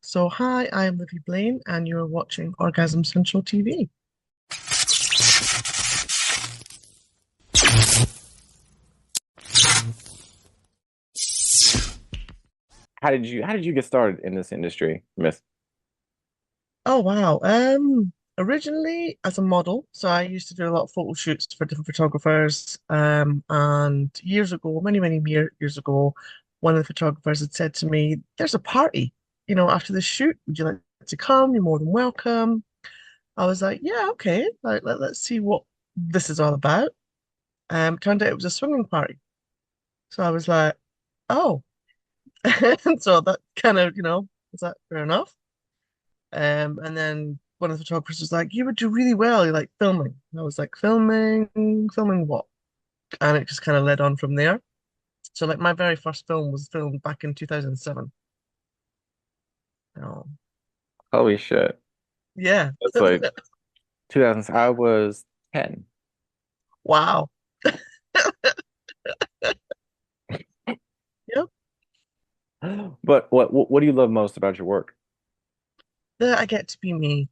So, hi, I'm Livie Blainn, and you're watching Orgasm Central TV. How did you get started in this industry, Miss? Oh, wow. Originally as a model, so I used to do a lot of photo shoots for different photographers. And years ago, years ago, one of the photographers had said to me, "There's a party, after the shoot. Would you like to come? You're more than welcome." I was like, "Yeah, okay. Let's see what this is all about." Turned out it was a swinging party. So I was like, "Oh." And so that kind of, is that fair enough? And then one of the photographers was like, "You would do really well. You like filming." And I was like, "Filming what?" And it just kind of led on from there. So like my very first film was filmed back in 2007. Oh, Holy shit. yeah. That's like 2000. I was 10. Wow. Yep. But what do you love most about your work? There I get to be me.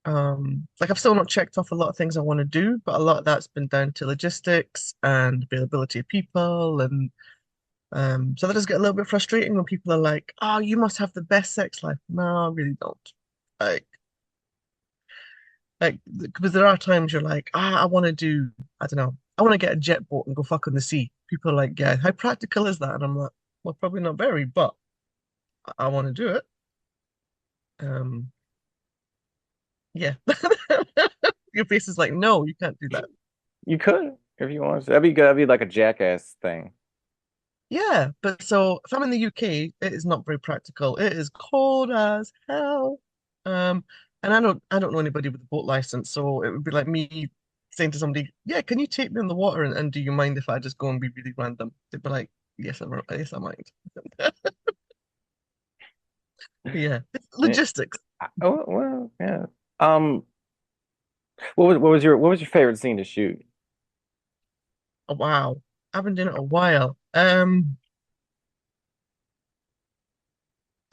Like I've still not checked off a lot of things I want to do, but a lot of that's been down to logistics and availability of people and so that does get a little bit frustrating when people are like, "Oh, you must have the best sex life." No, I really don't. Like, because there are times you're like, I want to do, I don't know, I want to get a jet boat and go fuck on the sea. People are like, "Yeah, how practical is that?" And I'm like, "Well, probably not very, but I want to do it." Um, yeah. Your face is like, "No, you can't do that." You could if you wanted to. That'd be good. That'd be like a jackass thing. Yeah, but so if I'm in the UK, it is not very practical. It is cold as hell. Um, and I don't know anybody with a boat license, so it would be like me saying to somebody, "Yeah, can you take me on the water and do you mind if I just go and be really random?" They'd be like, yes, I mind." Yeah, it's Yeah. logistics. Oh well, yeah. Um, what was your favorite scene to shoot? Oh, wow, I've been doing it a while. I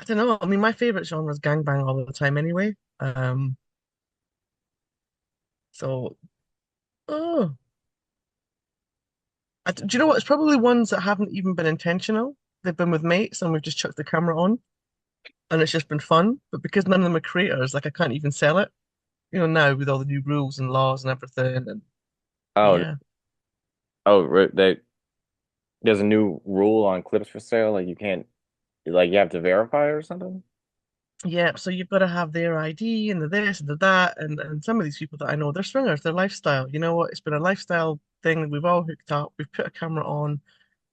don't know. I mean, my favorite genre is gangbang all the time anyway. So, oh. Do you know what? It's probably ones that haven't even been intentional. They've been with mates and we've just chucked the camera on and it's just been fun. But because none of them are creators, like I can't even sell it, now with all the new rules and laws and everything. And Oh, yeah. there's a new rule on clips for sale. Like you can't, like you have to verify or something. Yeah. So you've got to have their ID and the this and the that. And some of these people that I know, they're swingers, their lifestyle. You know what? It's been a lifestyle thing that we've all hooked up. We've put a camera on.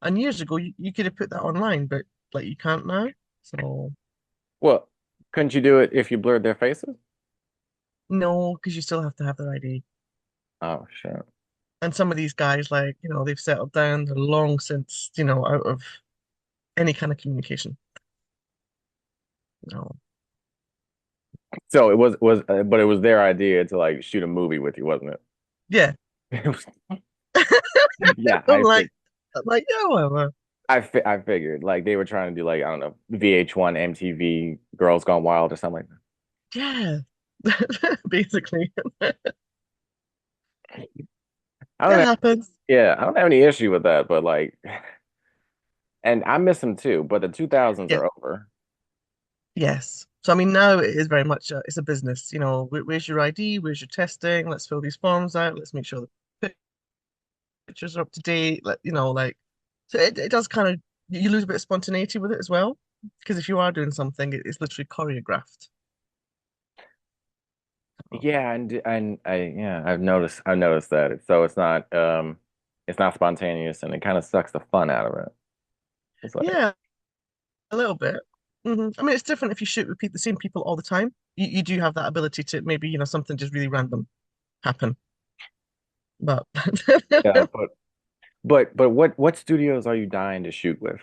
And years ago, you could have put that online, but like you can't now. So Well, couldn't you do it if you blurred their faces? no, because you still have to have their ID. Oh shit. And some of these guys, like, they've settled down, they're long since, out of any kind of communication. No. So but it was their idea to like shoot a movie with you, wasn't it? Yeah. It was, yeah, I'm like, yeah, whatever. I figured like they were trying to do like I don't know VH1, MTV, Girls Gone Wild or something like Yeah. Basically. that. I don't It have, happens. yeah, I don't have any issue with that, but like, and I miss them too. But the 2000s Yeah. are over. Yes. So I mean now it is very much it's a business. Where's your ID? Where's your testing? Let's fill these forms out. Let's make sure the pictures are up to date. Like so it does kind of you lose a bit of spontaneity with it as well. Because if you are doing something, it's literally choreographed. Oh. Yeah, and I've noticed that. So it's not spontaneous, and it kind of sucks the fun out of it. It's like, Yeah, a little bit. I mean, it's different if you shoot with the same people all the time. You do have that ability to maybe, something just really random happen. But yeah, but what studios are you dying to shoot with?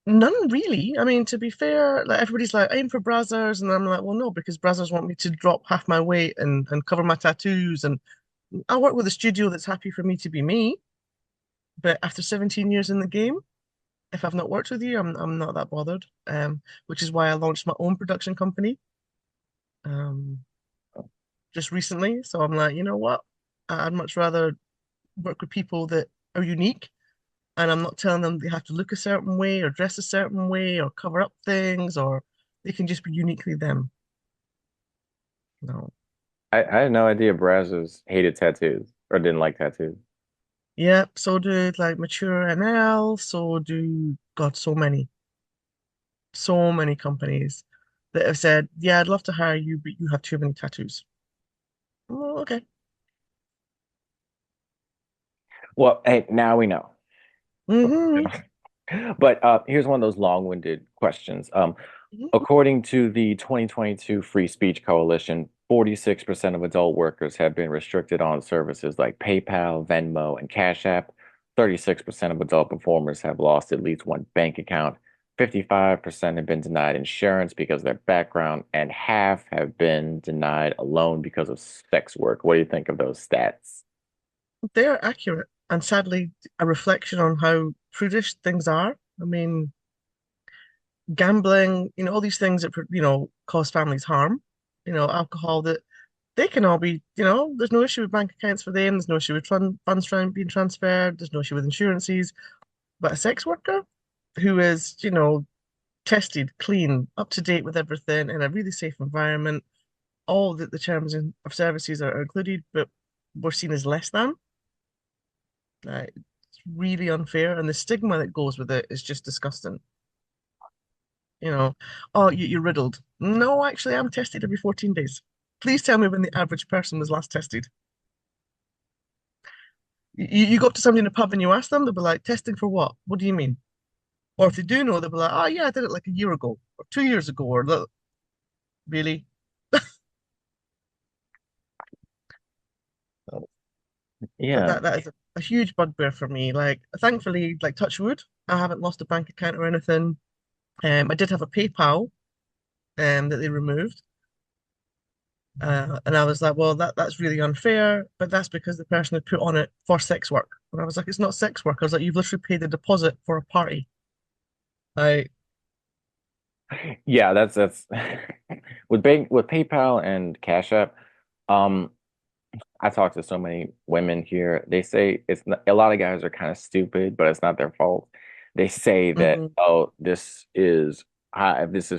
none really. I mean, to be fair, like everybody's like, aim for Brazzers, and I'm like, well, no, because Brazzers want me to drop half my weight and cover my tattoos. And I work with a studio that's happy for me to be me. But after 17 years in the game, if I've not worked with you, I'm not that bothered. Which is why I launched my own production company um just recently. So I'm like, you know what? I'd much rather work with people that are unique, and I'm not telling them they have to look a certain way or dress a certain way or cover up things, or they can just be uniquely them. No. I had no idea Brazzers hated tattoos or didn't like tattoos. Yeah, so do like Mature NL, so do God, so many companies that have said, yeah, I'd love to hire you, but you have too many tattoos. Oh, okay. Well, hey, now we know. Hmm. But here's one of those long-winded questions. According to the 2022 Free Speech Coalition, 46% of adult workers have been restricted on services like PayPal, Venmo, and Cash App. 36% of adult performers have lost at least one bank account. 55% have been denied insurance because of their background, and half have been denied a loan because of sex work. What do you think of those stats? They're accurate and sadly a reflection on how prudish things are. I mean, gambling, all these things that, cause families harm, alcohol, that they can all be, there's no issue with bank accounts for them. There's no issue with funds being transferred. There's no issue with insurances. But a sex worker who is, tested, clean, up to date with everything in a really safe environment, all the terms of services are included, but we're seen as less than. It's really unfair, and the stigma that goes with it is just disgusting. You know, oh, you're riddled. No, actually, I'm tested every 14 days. Please tell me when the average person was last tested. You go up to somebody in a pub and you ask them, they'll be like, testing for what? What do you mean? Or if they do know, they'll be like, oh, yeah, I did it like a year ago or 2 years ago, or really? But Yeah. that is a huge bugbear for me. Like, thankfully, like touch wood, I haven't lost a bank account or anything. I did have a PayPal that they removed. And I was like, well, that's really unfair, but that's because the person had put on it for sex work. And I was like, it's not sex work. I was like, you've literally paid a deposit for a party. Like, Yeah, that's with PayPal and Cash App. Um, I talk to so many women here. They say it's not, a lot of guys are kind of stupid, but it's not their fault. They say that, mhm, oh, this is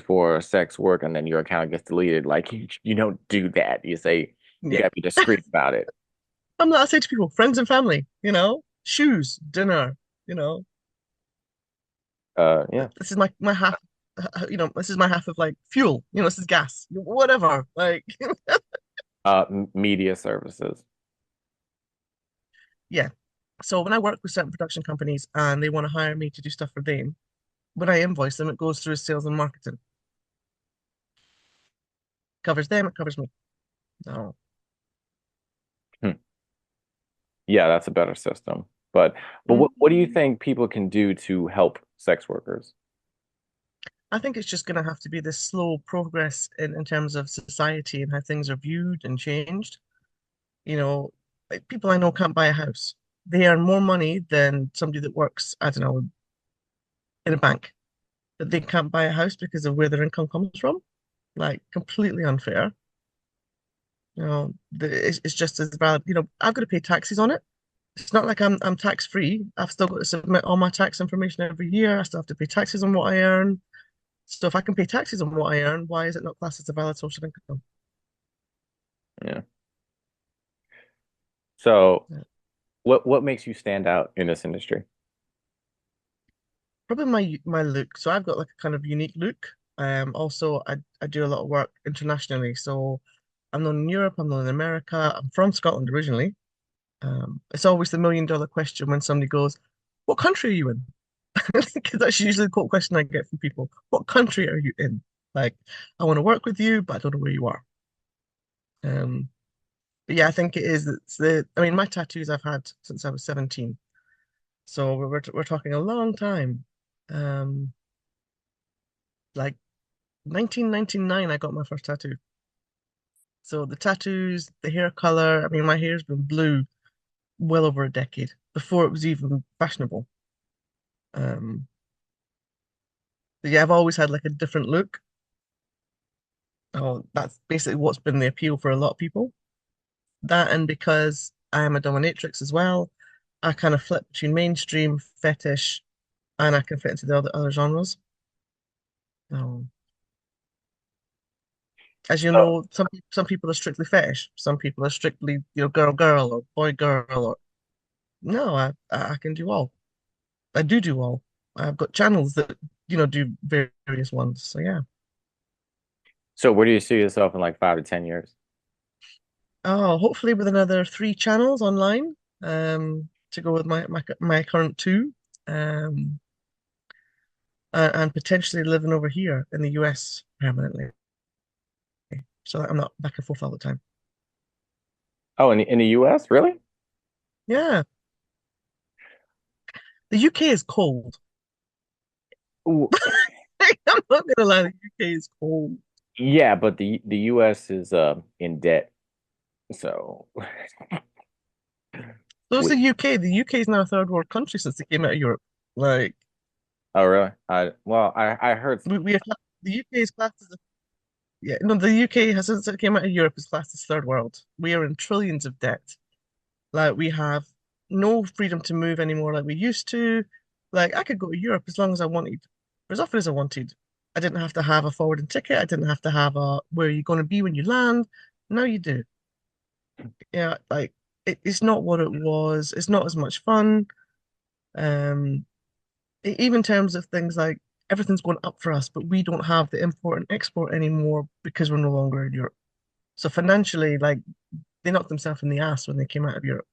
for sex work, and then your account gets deleted. Like you don't do that. You say you yeah. gotta be discreet about it. I'm not, I say to people, friends and family, shoes, dinner, you know, Yeah. this is my half, this is my half of like fuel, this is gas, whatever. Like, Media services. yeah. So when I work with certain production companies and they want to hire me to do stuff for them, when I invoice them, it goes through sales and marketing. Covers them, it covers me. No. Hmm. Yeah, that's a better system. But what do you Mhm. think people can do to help sex workers? I think it's just going to have to be this slow progress in terms of society and how things are viewed and changed. You know, like people I know can't buy a house. They earn more money than somebody that works, I don't know, in a bank, but they can't buy a house because of where their income comes from. Like completely unfair. It's just as bad. I've got to pay taxes on it. It's not like I'm tax free. I've still got to submit all my tax information every year. I still have to pay taxes on what I earn. So if I can pay taxes on what I earn, why is it not classed as a valid social income? Yeah. So Yeah. what makes you stand out in this industry? Probably my look. So I've got like a kind of unique look. Also I do a lot of work internationally. So I'm known in Europe, I'm known in America. I'm from Scotland originally. It's always the million-dollar question when somebody goes, "What country are you in?" Because that's usually the question I get from people. What country are you in? Like, I want to work with you, but I don't know where you are. Um, but yeah, I think it is. I mean, my tattoos I've had since I was 17. So we're talking a long time. Um, like 1999, I got my first tattoo. So the tattoos, the hair color, I mean, my hair's been blue well over a decade before it was even fashionable. Um, So yeah, I've always had like a different look. Oh, that's basically what's been the appeal for a lot of people. That and because I am a dominatrix as well, I kind of flip between mainstream, fetish, and I can fit into the other genres. Um, as you So, know, some people are strictly fetish. Some people are strictly, girl girl or boy girl or no, I can do all. I do all. I've got channels that, do various ones. So yeah. so where do you see yourself in like 5 to 10 years? Oh, hopefully with another three channels online, to go with my current two. Um, and potentially living over here in the US permanently, so that I'm not back and forth all the time. Oh, in the US, really? Yeah, the UK is cold. Ooh, I'm not gonna lie, the UK is cold. yeah, but the US is in debt. So So is we, the UK. The UK is now a third world country since they came out of Europe. Like oh really? I heard. we are, the UK is classed as yeah, no, the UK has since it came out of Europe is classed as third world. We are in trillions of debt. Like we have no freedom to move anymore like we used to. Like I could go to Europe as long as I wanted, for as often as I wanted. I didn't have to have a forwarding ticket. I didn't have to have a where you're going to be when you land. Now you do. Yeah, like it's not what it was. It's not as much fun. Um, even in terms of things like everything's going up for us, but we don't have the import and export anymore because we're no longer in Europe. So financially, like they knocked themselves in the ass when they came out of Europe.